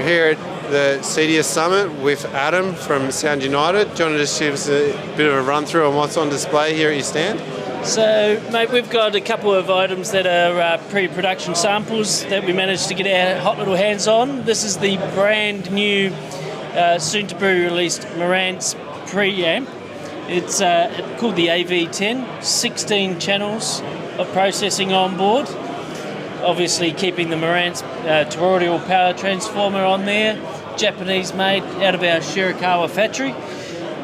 We're here at the CEDIA Summit with Adam from Sound United. Do you want to just give us a bit of a run through on what's on display here at your stand? So, mate, we've got a couple of items that are pre-production samples that we managed to get our hot little hands on. This is the brand new, soon-to-be released Marantz preamp. It's called the AV10, 16 channels of processing on board. Obviously keeping the Marantz toroidal power transformer on there, Japanese made out of our Shirakawa factory.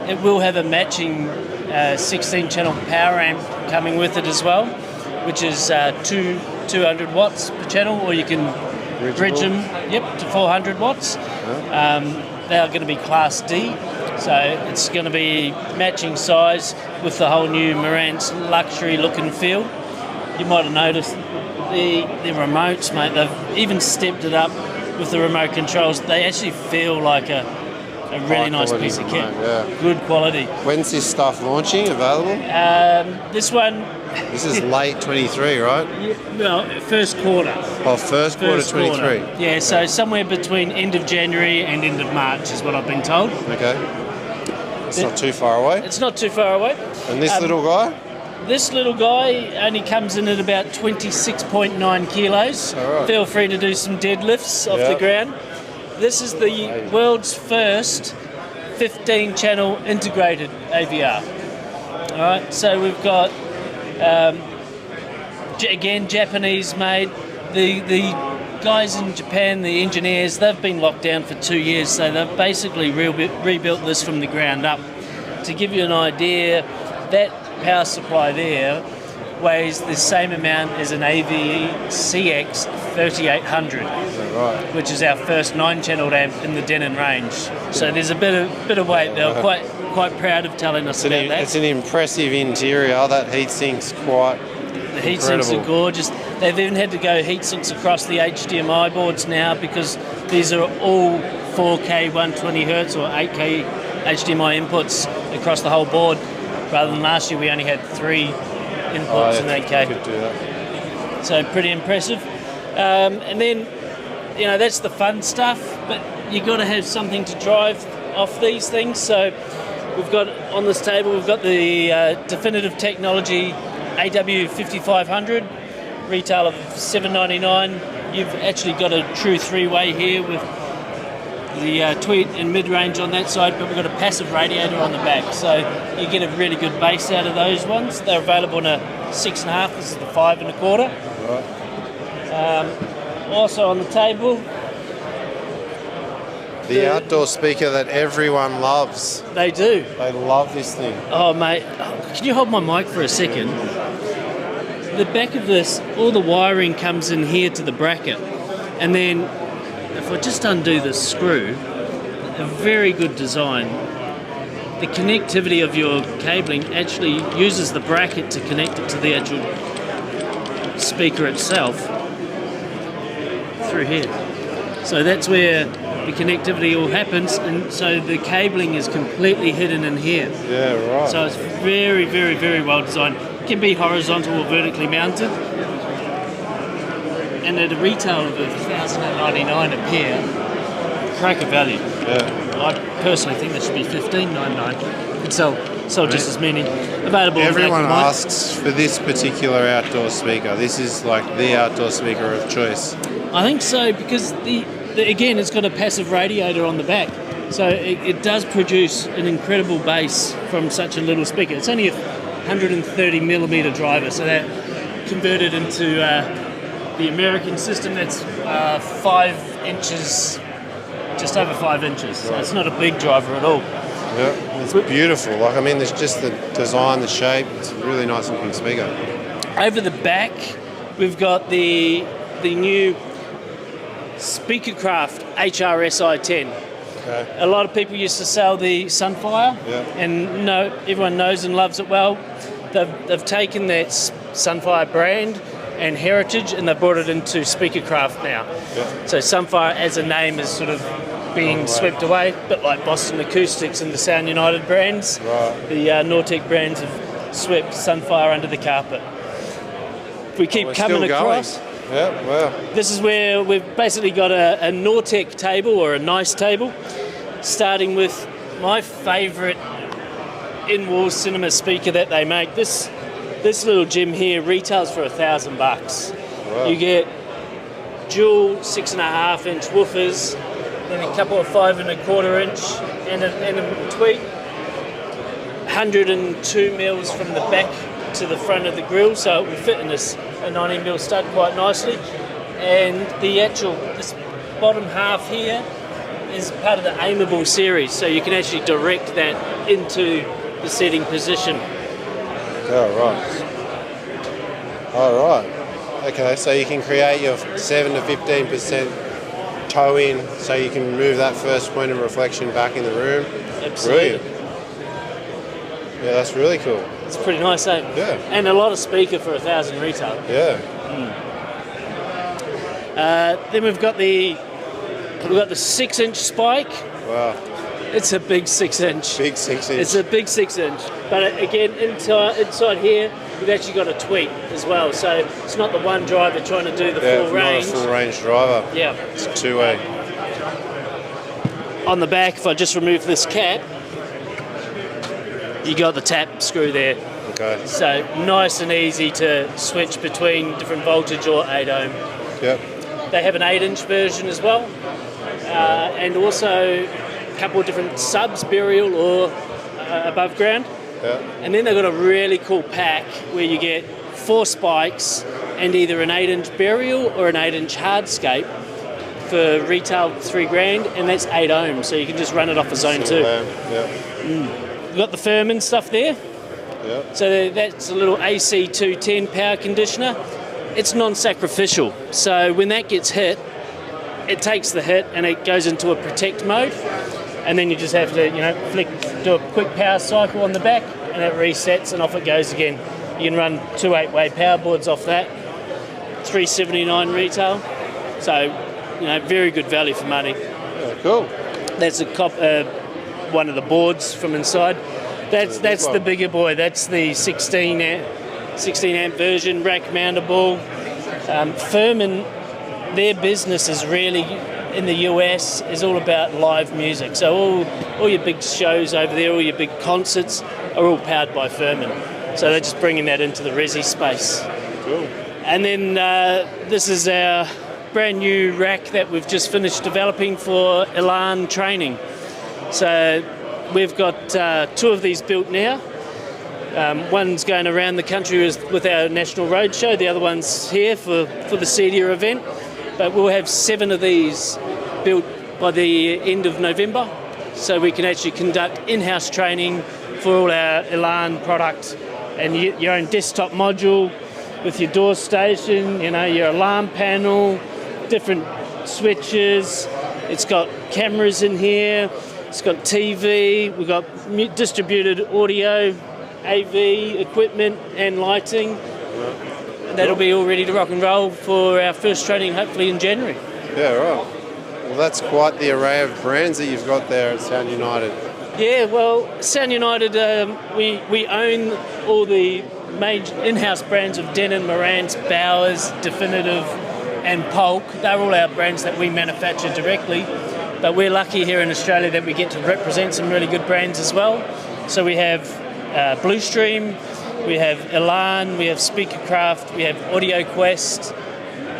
It will have a matching 16 channel power amp coming with it as well, which is 200 watts per channel, or you can bridge them to 400 watts. They are going to be Class D, so it's going to be matching size with the whole new Marantz luxury look and feel. You might have noticed the remotes, mate, they've even stepped it up with the remote controls. They actually feel like a really nice piece of kit. Good quality. When's this stuff launching, available? This is late 23, right? Well, first quarter. Oh, first quarter 23. Yeah, so somewhere between end of January and end of March is what I've been told. Okay. It's not too far away? It's not too far away. And this little guy? This little guy only comes in at about 26.9 kilos. Right. Feel free to do some deadlifts off the ground. This is the world's first 15-channel integrated AVR. All right, so we've got, again, Japanese made. The guys in Japan, the engineers, they've been locked down for 2 years, so they've basically rebuilt this from the ground up. To give you an idea, that power supply there weighs the same amount as an AVE CX 3800, which is our first 9-channeled amp in the Denon range. So there's a bit of weight. They were quite proud of telling us about that. It's an impressive interior. That heatsink's quite The heatsinks are gorgeous. They've even had to go heatsinks across the HDMI boards now because these are all 4K 120 Hz or 8K HDMI inputs across the whole board. Rather than last year, we only had 3 inputs in 8K. Could do that. So pretty impressive. And then, that's the fun stuff, but you've got to have something to drive off these things. So we've got on this table, we've got the Definitive Technology AW5500, retail of $799. You've actually got a true 3-way here with the tweet and mid-range on that side, but we've got a passive radiator on the back, so you get a really good bass out of those ones. They're available in a 6.5. This is the 5 1/4. Also on the table, the outdoor speaker that everyone loves. They do. They love this thing. Oh, mate, can you hold my mic for a second? The back of this, all the wiring comes in here to the bracket, and then if I just undo the screw, a very good design. The connectivity of your cabling actually uses the bracket to connect it to the actual speaker itself through here. So that's where the connectivity all happens, and so the cabling is completely hidden in here. Yeah, right. So it's very, very, very well designed. It can be horizontal or vertically mounted. And at a retail of $1,099 a pair, crack of value. Yeah. I personally think that should be $1,599. You could sell just as many. Available. Everyone asks for this particular outdoor speaker. This is like the outdoor speaker of choice. I think so, because again, it's got a passive radiator on the back, so it does produce an incredible bass from such a little speaker. It's only a 130 millimeter driver, so that converted into the American system, that's 5 inches, just over 5 inches. So it's not a big driver at all. Yeah, it's beautiful. There's just the design, the shape. It's a really nice looking speaker. Over the back, we've got the new SpeakerCraft HRSI10. Okay. A lot of people used to sell the Sunfire, and everyone knows and loves it well. They've taken that Sunfire brand and heritage, and they've brought it into SpeakerCraft now. Yeah. So Sunfire as a name is sort of being swept away, a bit like Boston Acoustics and the Sound United brands. Right. The Nortec brands have swept Sunfire under the carpet. If we keep coming across, Yeah, wow. This is where we've basically got a Nortec table, or a nice table, starting with my favourite in-wall cinema speaker that they make. This little gem here retails for $1,000. Wow. You get dual 6.5-inch woofers, then a couple of 5.25-inch and a tweak. 102 mils from the back to the front of the grill, so it will fit in this a 90 mil stud quite nicely. And this bottom half here is part of the aimable series, so you can actually direct that into the setting position. All right. Okay, so you can create your 7 to 15% toe in, so you can move that first point of reflection back in the room. Absolutely. Brilliant. Yeah, that's really cool. It's pretty nice, eh? Yeah. And a lot of speaker for $1,000 retail. Yeah. Then we've got the 6-inch spike. Wow. It's a big 6-inch. Big 6-inch. It's a big 6-inch. But again, inside here, we've actually got a tweak as well. So it's not the one driver trying to do the full range. Not a full range driver. Yeah. It's a two-way. On the back, if I just remove this cap, you got the tap screw there. Okay. So nice and easy to switch between different voltage or 8 ohm. Yep. They have an 8-inch version as well, and also a couple of different subs, burial or above ground. Yep. And then they've got a really cool pack where you get 4 spikes and either an 8-inch burial or an 8-inch hardscape for retail $3,000, and that's 8 ohms, so you can just run it off a zone 2. Yep. We've got the Furman stuff there. Yep. So that's a little AC 210 power conditioner. It's non-sacrificial, so when that gets hit, it takes the hit and it goes into a protect mode, and then you just have to do a quick power cycle on the back, and it resets and off it goes again. You can run 2 8-way power boards off that. $379 retail, so very good value for money. Yeah, cool. That's one of the boards from inside. That's the bigger boy. That's the 16 amp version, rack mountable. Furman, their business is really in the US is all about live music. So all your big shows over there, all your big concerts are all powered by Furman. So they're just bringing that into the resi space. Cool. And then this is our brand new rack that we've just finished developing for Elan training. So we've got 2 of these built now. One's going around the country with our national roadshow. The other one's here for the CEDIA event. But we'll have 7 of these built by the end of November, so we can actually conduct in-house training for all our Elan product, and your own desktop module with your door station, your alarm panel, different switches. It's got cameras in here. It's got TV. We've got distributed audio, AV equipment and lighting. That'll be all ready to rock and roll for our first training, hopefully in January. Yeah, right. Well, that's quite the array of brands that you've got there at Sound United. Yeah, well, Sound United, we own all the major in-house brands of Denon, Marantz, Bowers, Definitive and Polk. They're all our brands that we manufacture directly. But we're lucky here in Australia that we get to represent some really good brands as well. So we have Bluestream, we have Elan, we have SpeakerCraft, we have Audio Quest,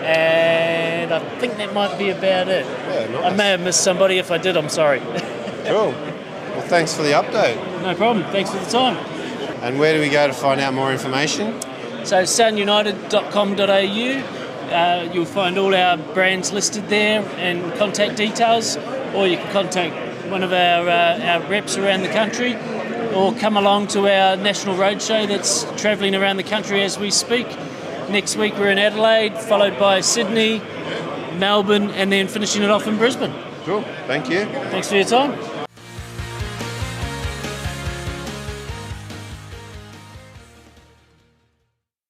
and I think that might be about it. Yeah, nice. I may have missed somebody. If I did, I'm sorry. Cool. Well, thanks for the update. No problem. Thanks for the time. And where do we go to find out more information? So soundunited.com.au. You'll find all our brands listed there and contact details, or you can contact one of our reps around the country, or come along to our national roadshow that's travelling around the country as we speak. Next week we're in Adelaide, followed by Sydney, Melbourne, and then finishing it off in Brisbane. Cool. Thank you. Thanks for your time.